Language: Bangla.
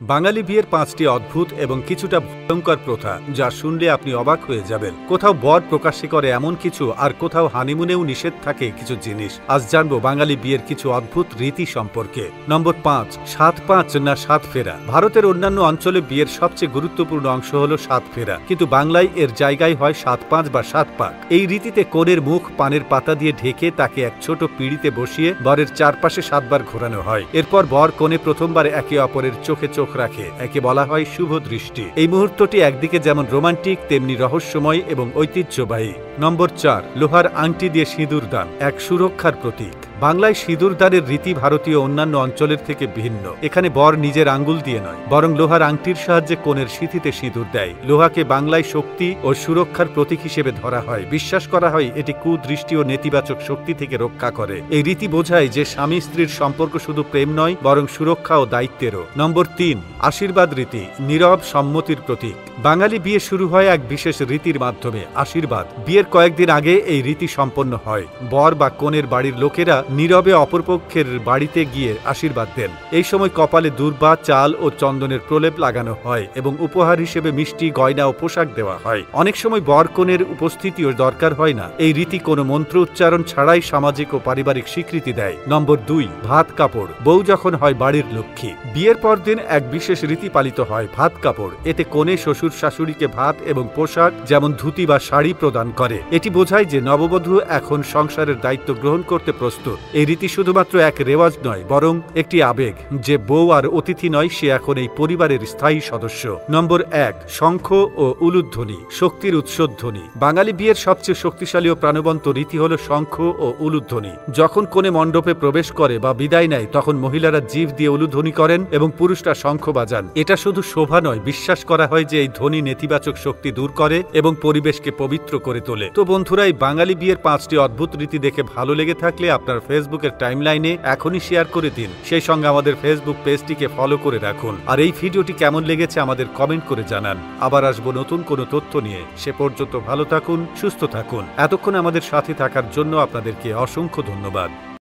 বাঙালি বিয়ের ৫টি অদ্ভুত এবং কিছুটা ভয়ঙ্কর প্রথা, যা শুনলে আপনি অবাক হয়ে যাবেন। কোথাও বর প্রকাশ্যে করে এমন কিছু, আর কোথাও হানিমুনেও নিষেধ থাকে কিছু জিনিস। আজ জানবো বাঙালি বিয়ের কিছু অদ্ভুত রীতি সম্পর্কে। নম্বর ৫, ৭-৫ না ৭ ফেরা। ভারতের অন্যান্য অঞ্চলে বিয়ের সবচেয়ে গুরুত্বপূর্ণ অংশ হল ৭ ফেরা, কিন্তু বাংলায় এর জায়গায় হয় ৭-৫ বা ৭ পাক। এই রীতিতে কনের মুখ পানের পাতা দিয়ে ঢেকে তাকে এক ছোট পিঁড়িতে বসিয়ে বরের চারপাশে ৭ বার ঘোরানো হয়। এরপর বর কনে প্রথমবার একে অপরের চোখে চোখ রাখে, একে বলা হয় শুভ দৃষ্টি। এই মুহূর্তটি একদিকে যেমন রোমান্টিক, তেমনি রহস্যময় এবং ঐতিহ্যবাহী। নম্বর ৪, লোহার আংটি দিয়ে সিঁদুর দান, এক সুরক্ষার প্রতীক। বাংলায় সিঁদুর দানের রীতি ভারতীয় অন্যান্য অঞ্চলের থেকে ভিন্ন। এখানে বর নিজের আঙ্গুল দিয়ে নয়, বরং লোহার আংটির সাহায্যে কনের সিঁথিতে সিঁদুর দেয়। লোহাকে বাংলায় শক্তি ও সুরক্ষার প্রতীক হিসেবে ধরা হয়। বিশ্বাস করা হয় এটি কুদৃষ্টি ও নেতিবাচক শক্তি থেকে রক্ষা করে। এই রীতি বোঝায় যে স্বামী স্ত্রীর সম্পর্ক শুধু প্রেম নয়, বরং সুরক্ষা ও দায়িত্বেরও। নম্বর ৩, আশীর্বাদ রীতি, নীরব সম্মতির প্রতীক। বাঙালি বিয়ে শুরু হয় এক বিশেষ রীতির মাধ্যমে, আশীর্বাদ। বিয়ের কয়েকদিন আগে এই রীতি সম্পন্ন হয়। বর বা কনের বাড়ির লোকেরা নীরবে অপরপক্ষের বাড়িতে গিয়ে আশীর্বাদ দেন। এই সময় কপালে দূর্বা, চাল ও চন্দনের প্রলেপ লাগানো হয় এবং উপহার হিসেবে মিষ্টি, গয়না ও পোশাক দেওয়া হয়। অনেক সময় বর কনের উপস্থিতিও দরকার হয় না। এই রীতি কোনো মন্ত্র উচ্চারণ ছাড়াই সামাজিক ও পারিবারিক স্বীকৃতি দেয়। নম্বর ২, ভাত কাপড়। বউ যখন হয় বাড়ির লক্ষ্মী। বিয়ের পরদিন এক বিশেষ রীতি পালিত হয়, ভাত কাপড়। এতে কনে শ্বশুর শাশুড়িকে ভাত এবং পোশাক যেমন ধুতি বা শাড়ি প্রদান করে। এটি বোঝায় যে নববধূ এখন সংসারের দায়িত্ব গ্রহণ করতে প্রস্তুত। এই রীতি শুধুমাত্র এক রেওয়াজ নয়, বরং একটি আবেগ যে বউ আর অতিথি নয়, সে এখন এই পরিবারের স্থায়ী সদস্য। নম্বর ১, শঙ্খ ও উলুধ্বনি, শক্তির উৎসধ্বনি। বাঙালি বিয়ের সবচেয়ে শক্তিশালী ও প্রাণবন্ত রীতি হল শঙ্খ ও উলুধ্বনি। যখন কনে মণ্ডপে প্রবেশ করে বা বিদায় নেয়, তখন মহিলারা জিভ দিয়ে উলুধ্বনি করেন এবং পুরুষরা শঙ্খ বাজান। এটা শুধু শোভা নয়, বিশ্বাস করা হয় যে এই ধ্বনি নেতিবাচক শক্তি দূর করে এবং পরিবেশকে পবিত্র করে তোলে। তো বন্ধুরা, এই বাঙালি বিয়ের ৫টি অদ্ভুত রীতি দেখে ভালো লেগে থাকলে আপনার ফেসবুকের টাইমলাইনে এখনই শেয়ার করে দিন। সেই সঙ্গে আমাদের ফেসবুক পেজটিকে ফলো করে রাখুন। আর এই ভিডিওটি কেমন লেগেছে আমাদের কমেন্ট করে জানান। আবার আসবো নতুন কোনো তথ্য নিয়ে। সে পর্যন্ত ভালো থাকুন, সুস্থ থাকুন। এতক্ষণ আমাদের সাথে থাকার জন্য আপনাদেরকে অসংখ্য ধন্যবাদ।